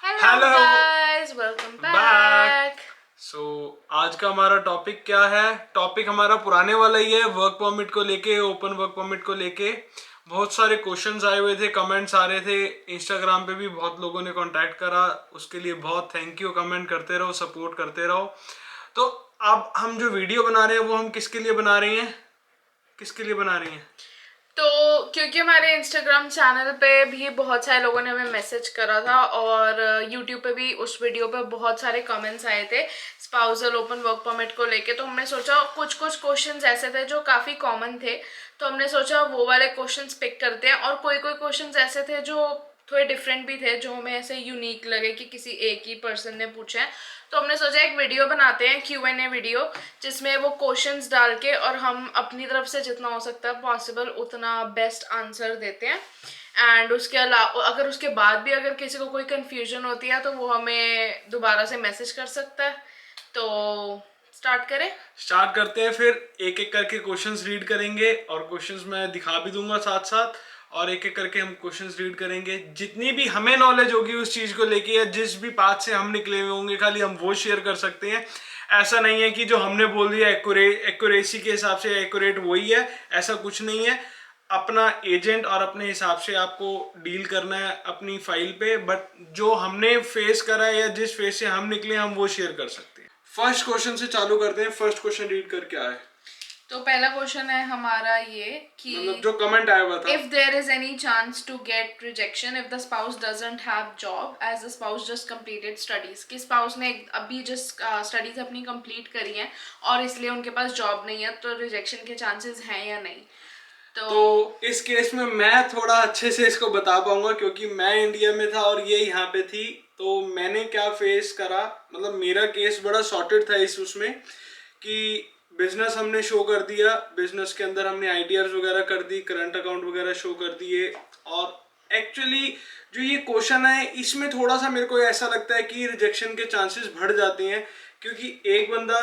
Hello guys, welcome back. So आज का हमारा टॉपिक क्या है? टॉपिक हमारा पुराने वाला ही है, वर्क परमिट को लेके, ओपन वर्क परमिट को लेके। बहुत सारे क्वेश्चंस आए हुए थे, कमेंट्स आ रहे थे, इंस्टाग्राम पे भी बहुत लोगों ने कांटेक्ट करा। उसके लिए बहुत थैंक यू। कमेंट करते रहो, सपोर्ट करते रहो। तो अब हम जो वीडियो बना रहे हैं वो हम किसके लिए बना रहे हैं? किसके लिए बना रही हैं? तो क्योंकि हमारे इंस्टाग्राम चैनल पे भी बहुत सारे लोगों ने हमें मैसेज करा था और यूट्यूब पे भी उस वीडियो पे बहुत सारे कमेंट्स आए थे स्पाउसल ओपन वर्क परमिट को लेके। तो हमने सोचा कुछ कुछ क्वेश्चंस ऐसे थे जो काफ़ी कॉमन थे, तो हमने सोचा वो वाले क्वेश्चंस पिक करते हैं। और कोई कोई क्वेश्चंस ऐसे थे जो थोड़े डिफरेंट भी थे, जो हमें ऐसे यूनिक लगे कि किसी एक ही पर्सन ने पूछे हैं। तो हमने सोचा एक वीडियो बनाते हैं, Q&A वीडियो, जिसमें वो क्वेश्चंस डाल के और हम अपनी तरफ से जितना हो सकता है पॉसिबल उतना बेस्ट आंसर देते हैं। एंड उसके अलावा अगर उसके बाद भी अगर किसी को कोई कंफ्यूजन होती है तो वो हमें दोबारा से मैसेज कर सकता है। तो स्टार्ट करते हैं। फिर एक एक करके क्वेश्चंस रीड करेंगे और क्वेश्चंस मैं दिखा भी दूंगा साथ साथ, और एक एक करके हम क्वेश्चंस रीड करेंगे। जितनी भी हमें नॉलेज होगी उस चीज को लेके, या जिस भी पाथ से हम निकले हुए होंगे, खाली हम वो शेयर कर सकते हैं। ऐसा नहीं है कि जो हमने बोल दिया एक्यूरेसी के हिसाब से एक्यूरेट वही है, ऐसा कुछ नहीं है। अपना एजेंट और अपने हिसाब से आपको डील करना है अपनी फाइल पे, बट जो हमने फेस करा है या जिस फेस से हम निकले हम वो शेयर कर सकते हैं। फर्स्ट क्वेश्चन से चालू करते हैं। फर्स्ट क्वेश्चन रीड कर क्या है? तो पहला क्वेश्चन है हमारा ये कि मतलब जो कमेंट आया हुआ था, if there is any chance to get rejection if the spouse doesn't have job as the spouse just completed studies, कि स्पाउस ने अभी जस्ट स्टडीज अपनी कंप्लीट करी हैं और इसलिए उनके पास जॉब नहीं है, तो रिजेक्शन के चांसेस हैं या नहीं? तो इस केस में मैं थोड़ा अच्छे से इसको बता पाऊंगा क्योंकि मैं इंडिया में था और ये यहाँ पे थी। तो मैंने क्या फेस करा, मतलब मेरा केस बड़ा सॉर्टेड था इस उसमें कि बिजनेस हमने शो कर दिया, बिजनेस के अंदर हमने आइडियाज वगैरह कर दी, करंट अकाउंट वगैरह शो कर दिए। और एक्चुअली जो ये क्वेश्चन है इसमें थोड़ा सा मेरे को ऐसा लगता है कि रिजेक्शन के चांसेस बढ़ जाते हैं, क्योंकि एक बंदा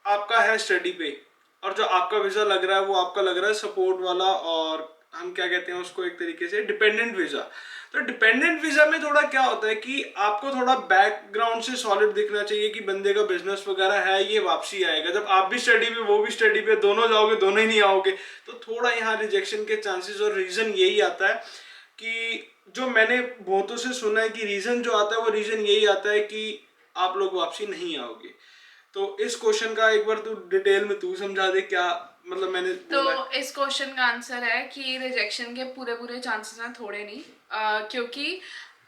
आपका है स्टडी पे और जो आपका वीजा लग रहा है वो आपका लग रहा है सपोर्ट वाला, और हम क्या कहते हैं उसको, एक तरीके से डिपेंडेंट वीजा। तो डिपेंडेंट वीजा में थोड़ा क्या होता है कि आपको थोड़ा बैकग्राउंड से सॉलिड दिखना चाहिए कि बंदे का बिजनेस वगैरह है, ये वापसी आएगा। जब आप भी स्टडी पे वो भी स्टडी पे, दोनों जाओगे दोनों ही नहीं आओगे, तो थोड़ा यहाँ रिजेक्शन के चांसेस। और रीजन यही आता है कि जो मैंने बहुतों से सुना है कि रीजन जो आता है वो रीजन यही आता है कि आप लोग वापसी नहीं आओगे। तो इस क्वेश्चन का एक बार तू डिटेल में तू समझा दे, क्या मतलब मैंने बोला है? तो इस क्वेश्चन का आंसर है कि रिजेक्शन के पूरे पूरे चांसेस हैं, थोड़े नहीं। क्योंकि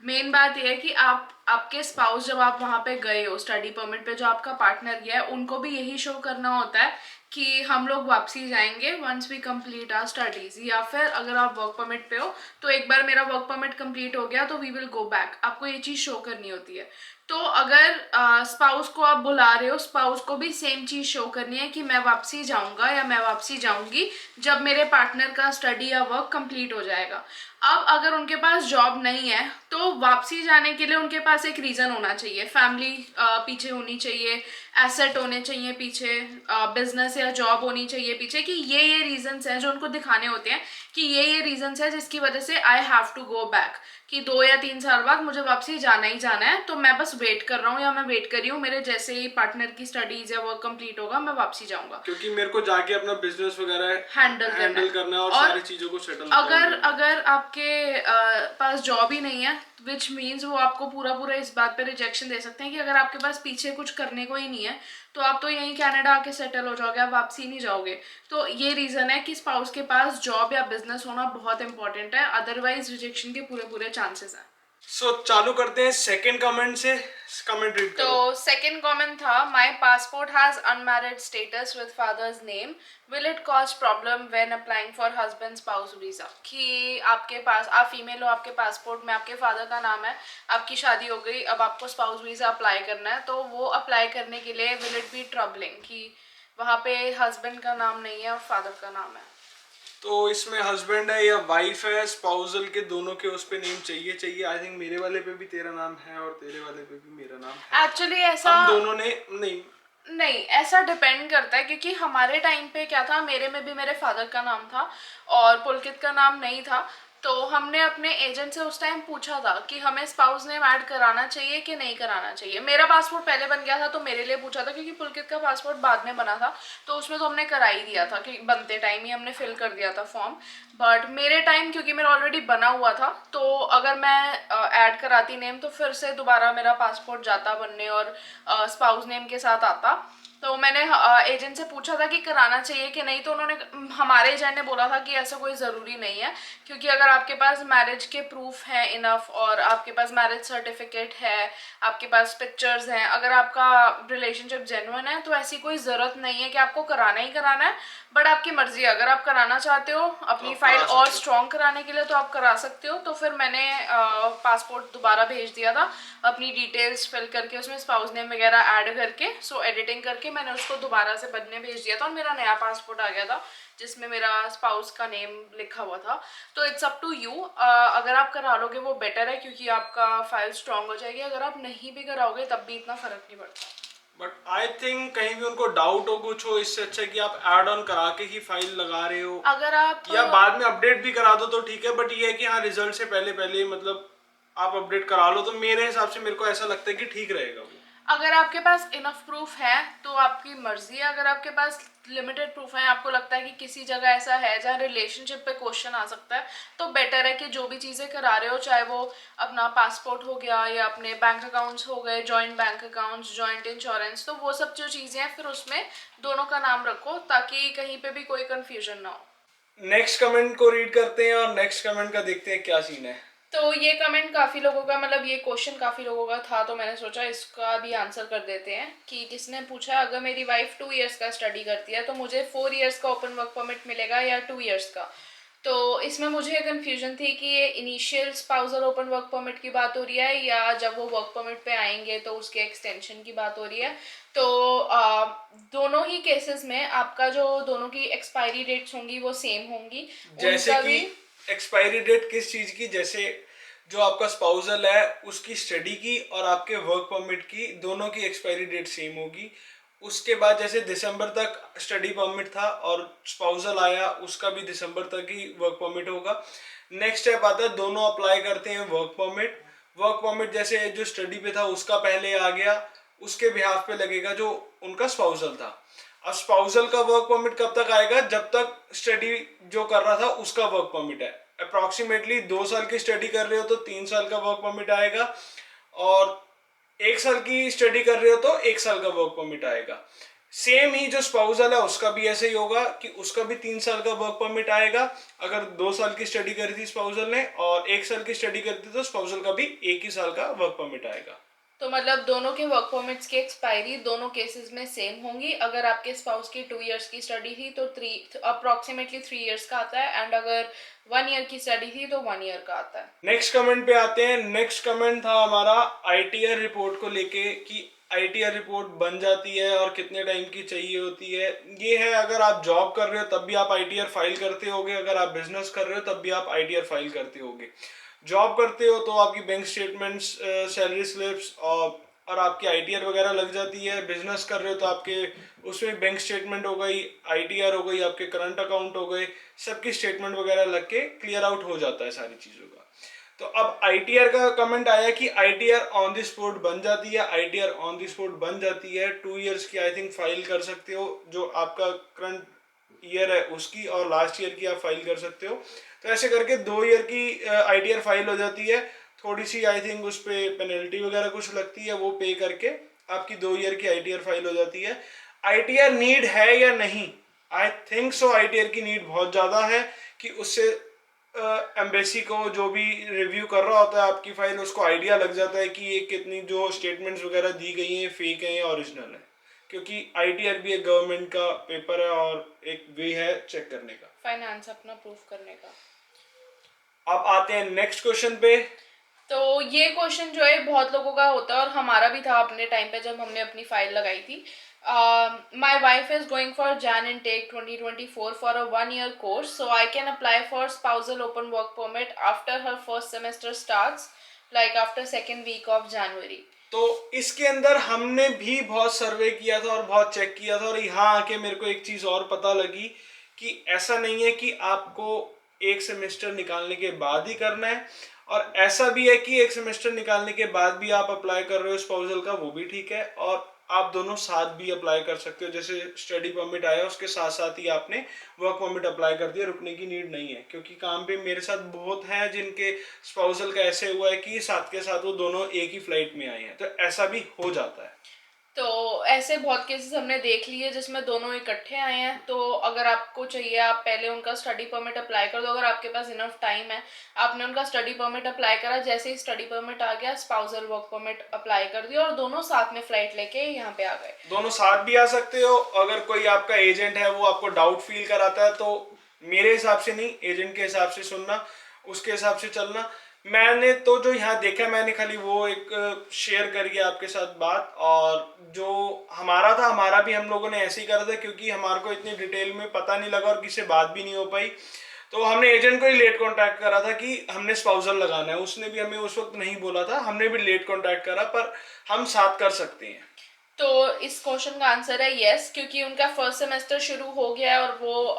मेन बात यह है कि आपके स्पाउस जब आप वहाँ पे गए हो स्टडी परमिट पे, जो आपका पार्टनर गया है उनको भी यही शो करना होता है कि हम लोग वापसी जाएंगे once we complete our studies. या फिर अगर आप वर्क परमिट पे हो तो एक बार मेरा वर्क परमिट कंप्लीट हो गया तो वी विल गो बैक, आपको ये चीज़ शो करनी होती है। तो अगर स्पाउस को आप बुला रहे हो, स्पाउस को भी सेम चीज़ शो करनी है कि मैं वापसी जाऊंगा या मैं वापसी जाऊंगी जब मेरे पार्टनर का स्टडी या वर्क कंप्लीट हो जाएगा। अब अगर उनके पास जॉब नहीं है तो वापसी जाने के लिए उनके पास एक रीज़न होना चाहिए, फैमिली पीछे होनी चाहिए, एसेट होने चाहिए पीछे, बिजनेस या जॉब होनी चाहिए पीछे, कि ये रीजंस हैं जो उनको दिखाने होते हैं कि ये रीजंस है जिसकी वजह से I have to go back, कि 2 या 3 साल बाद मुझे वापसी जाना ही जाना है। तो मैं बस वेट कर रहा हूँ या मैं वेट कर रही हूँ, मेरे जैसे ही पार्टनर की स्टडीज या वर्क कंप्लीट होगा मैं वापसी जाऊंगा, क्योंकि मेरे को जाके अपना बिजनेस वगैरह हैंडल करना है और सारी चीजों को सेटल अगर करना है। अगर आपके पास जॉब ही नहीं है, विच मीन्स वो आपको पूरा पूरा इस बात पे रिजेक्शन दे सकते हैं कि अगर आपके पास पीछे कुछ करने को ही नहीं है तो आप तो यहीं कनाडा आके सेटल हो जाओगे, आप वापसी नहीं जाओगे। तो ये रीज़न है कि स्पाउस के पास जॉब या बिजनेस होना बहुत इंपॉर्टेंट है, अदरवाइज रिजेक्शन के पूरे पूरे चांसेस हैं। चालू करते हैं सेकंड कमेंट से। कमेंट रीड करो। तो सेकंड कमेंट था, my passport has unmarried status with father's name, will it cause problem when applying for husband spouse visa, कि आपके पास, आप फीमेल हो, आपके पासपोर्ट में आपके फादर का नाम है, आपकी शादी हो गई, अब आपको स्पाउस वीजा अप्लाई करना है, तो वो अप्लाई करने के लिए विल इट बी ट्रबलिंग कि वहाँ पे हस्बैंड का नाम नहीं है और फादर का नाम है। तो इसमें हस्बैंड है या वाइफ है, स्पाउसल के दोनों के उस पे नेम चाहिए। आई थिंक मेरे वाले पे भी तेरा नाम है और तेरे वाले पे भी मेरा नाम है। एक्चुअली ऐसा हम दोनों ने नहीं नहीं, ऐसा डिपेंड करता है क्योंकि हमारे टाइम पे क्या था, मेरे में भी मेरे फादर का नाम था और पुलकित का नाम नहीं था। तो हमने अपने एजेंट से उस टाइम पूछा था कि हमें स्पाउस नेम ऐड कराना चाहिए कि नहीं कराना चाहिए। मेरा पासपोर्ट पहले बन गया था तो मेरे लिए पूछा था, क्योंकि पुलकित का पासपोर्ट बाद में बना था तो उसमें तो हमने करा ही दिया था कि बनते टाइम ही हमने फिल कर दिया था फॉर्म। बट मेरे टाइम क्योंकि मेरा ऑलरेडी बना हुआ था तो अगर मैं ऐड कराती नेम तो फिर से दोबारा मेरा पासपोर्ट जाता बनने और स्पाउस नेम के साथ आता। तो मैंने एजेंट से पूछा था कि कराना चाहिए कि नहीं, तो उन्होंने, हमारे एजेंट ने बोला था कि ऐसा कोई ज़रूरी नहीं है, क्योंकि अगर आपके पास मैरिज के प्रूफ हैं इनफ और आपके पास मैरिज सर्टिफिकेट है, आपके पास पिक्चर्स हैं, अगर आपका रिलेशनशिप जेन्युइन है तो ऐसी कोई ज़रूरत नहीं है कि आपको कराना ही कराना है। बट आपकी मर्जी है, अगर आप कराना चाहते हो अपनी तो फाइल करा और सकते स्ट्रॉन्ग कराने के लिए तो आप करा सकते हो। तो फिर मैंने पासपोर्ट दोबारा भेज दिया था अपनी डिटेल्स फिल करके, उसमें स्पाउस नेम वगैरह ऐड करके, सो एडिटिंग करके मैंने उसको दोबारा से बनने भेज दिया था और मेरा नया पासपोर्ट आ गया था जिसमें मेरा स्पाउस का नेम लिखा हुआ था। तो इट्स अप टू यू, अगर आप करा लोगे वो बेटर है क्योंकि आपका फाइल स्ट्रॉन्ग हो जाएगी। अगर आप नहीं भी कराओगे तब भी इतना फर्क नहीं पड़ता। बट आई थिंक कहीं भी उनको डाउट हो कुछ हो, इससे अच्छा है कि आप ऐड ऑन करा के ही फाइल लगा रहे हो, अगर आप या बाद में अपडेट भी करा दो तो ठीक है। बट ये है कि हाँ, रिजल्ट से पहले पहले मतलब आप अपडेट करा लो तो मेरे हिसाब से मेरे को ऐसा लगता है कि ठीक रहेगा वो। अगर आपके पास इनफ प्रूफ है तो आपकी मर्जी है। अगर आपके पास लिमिटेड प्रूफ है, आपको लगता है कि किसी जगह ऐसा है जहाँ रिलेशनशिप पे क्वेश्चन आ सकता है, तो बेटर है कि जो भी चीज़ें करा रहे हो, चाहे वो अपना पासपोर्ट हो गया या अपने बैंक अकाउंट्स हो गए, joint bank accounts, joint insurance, तो वो सब जो चीज़ें हैं फिर उसमें दोनों का नाम रखो ताकि कहीं पे भी कोई कन्फ्यूजन ना हो। नेक्स्ट कमेंट को रीड करते हैं और नेक्स्ट कमेंट का देखते हैं क्या सीन है। तो ये कमेंट काफ़ी लोगों का, मतलब ये क्वेश्चन काफ़ी लोगों का था तो मैंने सोचा इसका भी आंसर कर देते हैं। कि किसने पूछा, अगर मेरी वाइफ 2 इयर्स का स्टडी करती है तो मुझे 4 इयर्स का ओपन वर्क परमिट मिलेगा या 2 इयर्स का। तो इसमें मुझे कन्फ्यूजन थी कि ये initial spousal open work permit की बात हो रही है या जब वो वर्क परमिट पे आएंगे तो उसके एक्सटेंशन की बात हो रही है। तो दोनों ही केसेस में आपका जो दोनों की एक्सपायरी डेट्स होंगी वो सेम होंगी। जैसे उनका कि भी एक्सपायरी डेट किस चीज की, जैसे जो आपका स्पाउसल है उसकी स्टडी की और आपके वर्क परमिट की, दोनों की एक्सपायरी डेट सेम होगी। उसके बाद जैसे दिसंबर तक स्टडी परमिट था और स्पाउसल आया, उसका भी दिसंबर तक ही वर्क परमिट होगा। नेक्स्ट स्टेप आता है, दोनों अप्लाई करते हैं वर्क परमिट। वर्क परमिट जैसे जो स्टडी पे था उसका पहले आ गया, उसके बिहाफ पे लगेगा जो उनका स्पाउसल था। अब स्पाउसल का वर्क परमिट कब तक आएगा, जब तक स्टडी जो कर रहा था उसका वर्क परमिट है। अप्रोक्सीमेटली 2 साल की स्टडी कर रहे हो तो 3 साल का वर्क परमिट आएगा, और 1 साल की स्टडी कर रहे हो तो 1 साल का वर्क परमिट आएगा। सेम ही जो स्पाउसल है उसका भी ऐसे ही होगा कि उसका भी 3 साल का वर्क परमिट आएगा। अगर 2 साल की स्टडी करी थी स्पाउसल ने और 1 साल की स्टडी करी थी तो स्पाउसल का भी 1 ही साल का वर्क परमिट आएगा। तो मतलब दोनों के वर्क परमिट्स की एक्सपायरी दोनों केसेस में सेम होंगी। अगर आपके स्पाउस की 2 इयर्स की स्टडी थी तो अप्रोक्सीमेटली 3 इयर्स का आता है, एंड अगर 1 ईयर की स्टडी थी तो 1 ईयर का आता है। नेक्स्ट कमेंट पे आते हैं। नेक्स्ट कमेंट था हमारा आईटीआर रिपोर्ट को लेके कि आईटीआर रिपोर्ट बन जाती है और कितने टाइम की चाहिए होती है। ये है, अगर आप जॉब कर रहे हो तब भी आप आईटीआर फाइल करते होगे, अगर आप बिजनेस कर रहे हो तब भी आप आईटीआर फाइल करते होगे। जॉब करते हो तो आपकी बैंक स्टेटमेंट्स, सैलरी स्लिप्स और आपकी आईटीआर वगैरह लग जाती है। बिजनेस कर रहे हो तो आपके उसमें बैंक स्टेटमेंट हो गई, आईटीआर हो गई, आपके करंट अकाउंट हो गए, सबकी स्टेटमेंट वगैरह लग के क्लियर आउट हो जाता है सारी चीज़ों का। तो अब आईटीआर का कमेंट आया कि आईटीआर ऑन द स्पॉट बन जाती है। आईटीआर ऑन द स्पॉट बन जाती है, 2 इयर्स की आई थिंक फाइल कर सकते हो, जो आपका करंट ईयर है उसकी, और लास्ट ईयर की आप फाइल कर सकते हो। तो ऐसे करके 2 ईयर की आईटीआर फाइल हो जाती है। थोड़ी सी आई थिंक उस पर पेनल्टी वगैरह कुछ लगती है, वो पे करके आपकी 2 ईयर की आईटीआर फाइल हो जाती है। आईटीआर नीड है या नहीं, आई थिंक सो आईटीआर की नीड बहुत ज़्यादा है कि उससे एम्बेसी को जो भी रिव्यू कर रहा होता है आपकी फाइल, उसको आइडिया लग जाता है कि ये कितनी जो स्टेटमेंट्स वगैरह दी गई हैं फेक हैं या ओरिजिनल है, क्योंकि आईटीआर भी एक गवर्नमेंट का पेपर है और एक वे है चेक करने का, फाइनेंस अपना प्रूफ करने का। अब आते हैं नेक्स्ट क्वेश्चन पे। तो ये क्वेश्चन जो है बहुत लोगों का होता है और हमारा भी था अपने टाइम पे जब हमने अपनी फाइल लगाई थी। My wife is going for Jan intake 2024 for a 1 year course, so I can apply for spousal open work permit after her first semester starts, like after second week of January. तो इसके अंदर हमने भी बहुत सर्वे किया था और बहुत चेक किया था, और यहाँ आके मेरे को एक चीज़ और पता लगी कि ऐसा नहीं है कि आपको एक सेमेस्टर निकालने के बाद ही करना है, और ऐसा भी है कि एक सेमेस्टर निकालने के बाद भी आप अप्लाई कर रहे हो स्पाउसल का, वो भी ठीक है। और आप दोनों साथ भी अप्लाई कर सकते हो, जैसे स्टडी परमिट आया उसके साथ साथ ही आपने वर्क परमिट अप्लाई कर दिया, रुकने की नीड नहीं है। क्योंकि काम पे मेरे साथ बहुत हैं जिनके स्पाउसल का ऐसे हुआ है कि साथ के साथ वो दोनों एक ही फ्लाइट में आए हैं, तो ऐसा भी हो जाता है। तो ऐसे बहुत केसेस हमने देख लिए जिसमें दोनों इकट्ठे आए हैं। तो अगर आपको चाहिए आप पहले उनका स्टडी परमिट अप्लाई कर दो, अगर आपके पास इनफ टाइम है। आपने उनका स्टडी परमिट अप्लाई करा, जैसे ही स्टडी परमिट आ गया स्पाउसल वर्क परमिट अप्लाई कर दिया और दोनों साथ में फ्लाइट लेके यहाँ पे आ गए। दोनों साथ भी आ सकते हो। अगर कोई आपका एजेंट है वो आपको डाउट फील कराता है तो मेरे हिसाब से नहीं, एजेंट के हिसाब से सुनना, उसके हिसाब से चलना। मैंने तो जो यहाँ देखा, मैंने खाली वो एक शेयर करी है आपके साथ बात, और जो हमारा था, हमारा भी हम लोगों ने ऐसे ही करा था क्योंकि हमारे को इतनी डिटेल में पता नहीं लगा और किसी से बात भी नहीं हो पाई। तो हमने एजेंट को ही लेट कांटेक्ट करा था कि हमने स्पाउसल लगाना है, उसने भी हमें उस वक्त नहीं बोला था, हमने भी लेट कांटेक्ट करा, पर हम साथ कर सकते हैं। तो इस क्वेश्चन का आंसर है यस, क्योंकि उनका फर्स्ट सेमेस्टर शुरू हो गया है और वो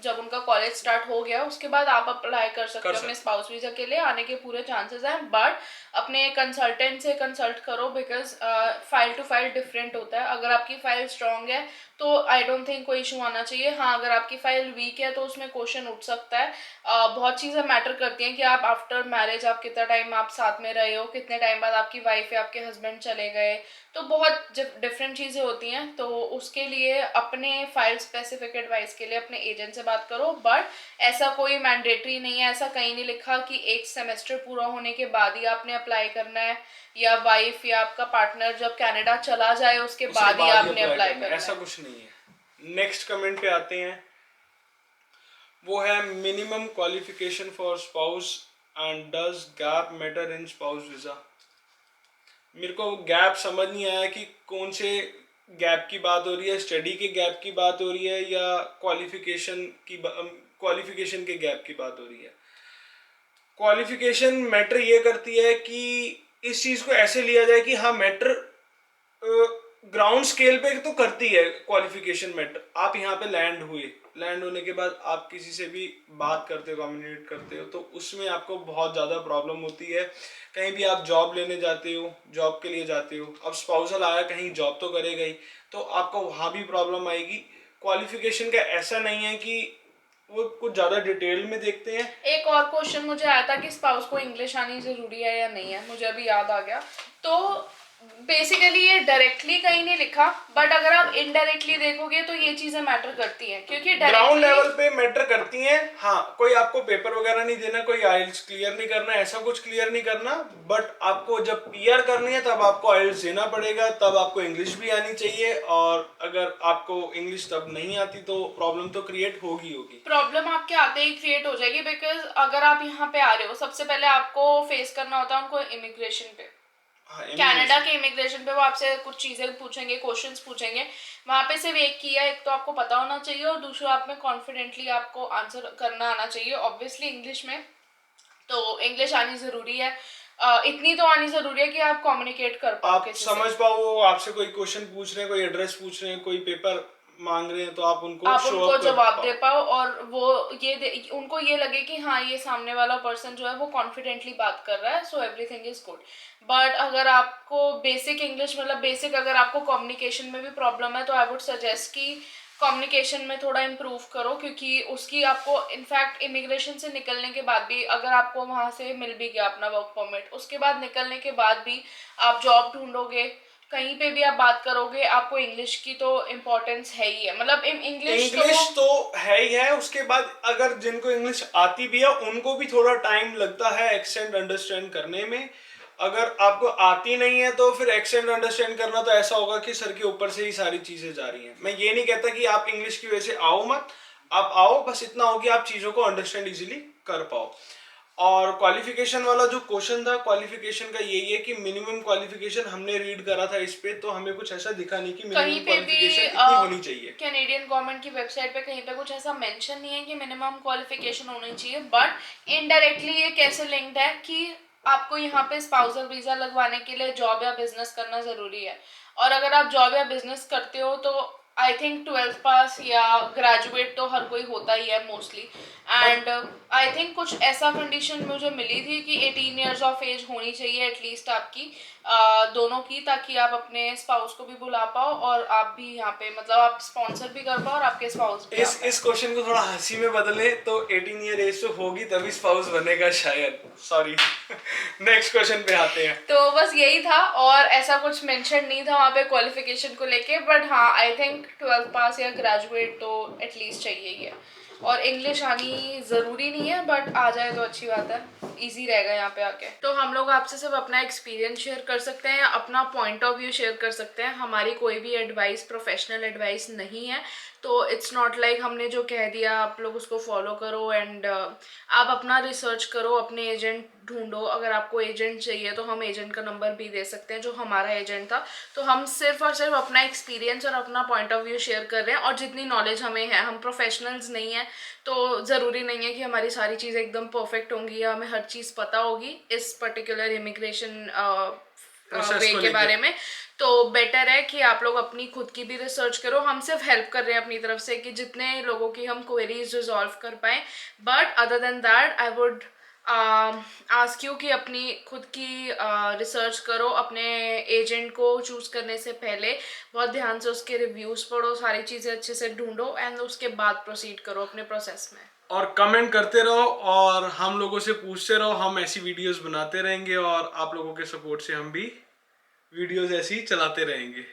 जब उनका कॉलेज स्टार्ट हो गया उसके बाद आप अप्लाई कर सकते हो अपने स्पाउस वीजा के लिए, आने के पूरे चांसेस हैं। बट अपने कंसल्टेंट से कंसल्ट करो, because file to file different होता है। अगर आपकी फाइल स्ट्रांग है तो आई डोंट थिंक कोई इशू आना चाहिए। हाँ, अगर आपकी फाइल वीक है तो उसमें क्वेश्चन उठ सकता है। बहुत चीज़ें मैटर करती हैं कि आप आफ्टर मैरिज आप कितना टाइम आप साथ में रहे हो, कितने टाइम बाद आपकी वाइफ या आपके हस्बैंड चले गए, तो बहुत डिफरेंट चीज़ें होती हैं। तो उसके लिए अपने फाइल स्पेसिफिक एडवाइस के लिए अपने एजेंट से बात करो। बट ऐसा कोई मैंडेटरी नहीं है, ऐसा कहीं नहीं लिखा कि एक सेमेस्टर पूरा होने के बाद ही आपने अप्लाई करना है, या वाइफ या आपका पार्टनर जब कनाडा चला जाए उसके बाद ही आपने अप्लाई करना है। ऐसा कुछ नहीं है। नेक्स्ट कमेंट पे आते हैं, वो है minimum qualification for spouse and does gap matter in spouse visa. मेरे को गैप समझ नहीं आया कि कौन से गैप की बात हो रही है, स्टडी के गैप की बात हो रही है या क्वालिफिकेशन के गैप की बात हो रही है। क्वालिफिकेशन मैटर ये करती है कि इस चीज़ को ऐसे लिया जाए कि हाँ मैटर ग्राउंड स्केल पे तो करती है क्वालिफिकेशन मैटर। आप यहाँ पे लैंड होने के बाद आप किसी से भी बात करते हो, कम्युनिकेट करते हो, तो उसमें आपको बहुत ज़्यादा प्रॉब्लम होती है। कहीं भी आप जॉब लेने जाते हो, जॉब के लिए जाते हो, अब स्पाउसल आया कहीं जॉब तो करेगा ही, तो आपको वहाँ भी प्रॉब्लम आएगी। क्वालिफिकेशन का ऐसा नहीं है कि वो कुछ ज़्यादा डिटेल में देखते हैं। एक और क्वेश्चन मुझे आया था कि स्पाउस को इंग्लिश आनी जरूरी है या नहीं है, मुझे अभी याद आ गया। तो बेसिकली ये डायरेक्टली कहीं नहीं लिखा, बट अगर आप इनडायरेक्टली देखोगे तो ये चीजें मैटर करती हैं, क्योंकि ग्राउंड लेवल पे मैटर करती हैं। हाँ, कोई आपको पेपर वगैरह नहीं देना, कोई आइल्स क्लियर नहीं करना, ऐसा कुछ क्लियर नहीं करना, बट आपको जब पीआर करनी है तब आपको आइल्स देना पड़ेगा, तब आपको इंग्लिश भी आनी चाहिए। और अगर आपको इंग्लिश तब नहीं आती तो प्रॉब्लम तो क्रिएट होगी। प्रॉब्लम आपके आते ही क्रिएट हो जाएगी, बिकॉज अगर आप यहाँ पे आ रहे हो सबसे पहले आपको फेस करना होता है उनको इमिग्रेशन पे। कनाडा के इमिग्रेशन पे वो आपसे कुछ चीजें पूछेंगे, क्वेश्चंस पूछेंगे। वहां पे सिर्फ एक किया, एक तो आपको पता होना चाहिए और दूसरा आप में कॉन्फिडेंटली आपको आंसर करना आना चाहिए, ऑब्वियसली इंग्लिश में। तो इंग्लिश आनी जरूरी है। इतनी तो आनी जरूरी है कि आप कम्युनिकेट कर पाओ, आप समझ पाओ। वो आपसे कोई क्वेश्चन पूछ रहे हैं, कोई एड्रेस पूछ रहे हैं, कोई पेपर मांग रहे हैं, तो आप उनको जवाब दे पाओ और वो उनको ये लगे कि हाँ ये सामने वाला पर्सन जो है वो कॉन्फिडेंटली बात कर रहा है, so everything is good. But अगर आपको बेसिक इंग्लिश मतलब बेसिक अगर आपको कम्युनिकेशन में भी प्रॉब्लम है तो आई वुड सजेस्ट कि कम्युनिकेशन में थोड़ा इम्प्रूव करो, क्योंकि उसकी आपको इनफैक्ट इमिग्रेशन से निकलने के बाद भी अगर आपको वहाँ से मिल भी गया अपना वर्क परमिट, उसके बाद निकलने के बाद भी आप जॉब ढूंढोगे, कहीं पे भी आप बात करोगे, आपको इंग्लिश की तो इम्पोर्टेंस है ही है। मतलब इंग्लिश तो है ही है। उसके बाद अगर जिनको इंग्लिश आती भी है उनको भी थोड़ा टाइम लगता है एक्सेंट अंडरस्टैंड करने में। अगर आपको आती नहीं है तो फिर एक्सेंट अंडरस्टैंड करना तो ऐसा होगा कि सर के ऊपर से ही सारी चीजें जा रही हैं। मैं ये नहीं कहता कि आप इंग्लिश की वजह से आओ मत, आप आओ, बस इतना हो कि आप चीजों को अंडरस्टैंड इजीली कर पाओ। और क्वालिफिकेशन वाला जो क्वेश्चन था, क्वालिफिकेशन का यही है कि मिनिमम क्वालिफिकेशन हमने रीड करा था इस पे, तो हमें कुछ ऐसा दिखा नहीं कि मिनिमम क्वालिफिकेशन इतनी होनी चाहिए। कैनेडियन गवर्नमेंट की वेबसाइट पे कहीं पे कुछ ऐसा मेंशन नहीं है कि मिनिमम क्वालिफिकेशन होनी चाहिए। बट इनडायरेक्टली ये कैसे लिंक्ड है कि आपको यहाँ पे स्पाउसल वीजा लगवाने के लिए जॉब या बिजनेस करना जरूरी है, और अगर आप जॉब या बिजनेस करते हो तो आई थिंक 12th पास या ग्रेजुएट तो हर कोई होता ही है मोस्टली, एंड आई थिंक कुछ ऐसा कंडीशन मुझे मिली थी कि 18 ईयर्स ऑफ एज होनी चाहिए एटलीस्ट आपकी, दोनों की, ताकि आप अपने स्पाउस को भी बुला पाओ और आप भी यहाँ पे मतलब आप स्पॉन्सर भी कर पाओ और आपके स्पाउस भी इस क्वेश्चन को थोड़ा हंसी में बदले तो 18 ईयर एज तो होगी तभी स्पाउस बनेगा शायद, सॉरी। नेक्स्ट क्वेश्चन पे आते हैं। तो बस यही था, और ऐसा कुछ मेंशन नहीं था वहाँ पे क्वालिफिकेशन को लेके, बट हाँ आई थिंक 12th पास या ग्रेजुएट तो एटलीस्ट चाहिए ही है, और इंग्लिश आनी ज़रूरी नहीं है, बट आ जाए तो अच्छी बात है, इजी रहेगा यहाँ पे आके। तो हम लोग आपसे सिर्फ अपना एक्सपीरियंस शेयर कर सकते हैं, अपना पॉइंट ऑफ व्यू शेयर कर सकते हैं, हमारी कोई भी एडवाइस प्रोफेशनल एडवाइस नहीं है। तो इट्स नॉट लाइक हमने जो कह दिया आप लोग उसको फॉलो करो, एंड आप अपना रिसर्च करो, अपने एजेंट ढूंढो। अगर आपको एजेंट चाहिए तो हम एजेंट का नंबर भी दे सकते हैं जो हमारा एजेंट था। तो हम सिर्फ और सिर्फ अपना एक्सपीरियंस और अपना पॉइंट ऑफ व्यू शेयर कर रहे हैं, और जितनी नॉलेज हमें है, हम प्रोफेशनल्स नहीं हैं, तो ज़रूरी नहीं है कि हमारी सारी चीज़ें एकदम परफेक्ट होंगी या हमें हर चीज़ पता होगी इस पर्टिकुलर इमिग्रेशन प्रोसेस वे को के लेके। बारे में। तो बेटर है कि आप लोग अपनी खुद की भी रिसर्च करो, हम सिर्फ हेल्प कर रहे हैं अपनी तरफ से कि जितने लोगों की हम क्वेरीज रिजॉल्व कर पाएँ, but other than that I would ask you कि अपनी खुद की रिसर्च करो, अपने एजेंट को चूज़ करने से पहले बहुत ध्यान से उसके रिव्यूज़ पढ़ो, सारी चीज़ें अच्छे से ढूंढो, एंड उसके बाद प्रोसीड करो अपने प्रोसेस में। और कमेंट करते रहो और हम लोगों से पूछते रहो, हम ऐसी वीडियोस बनाते रहेंगे और आप लोगों के सपोर्ट से हम भी वीडियोस ऐसी चलाते रहेंगे।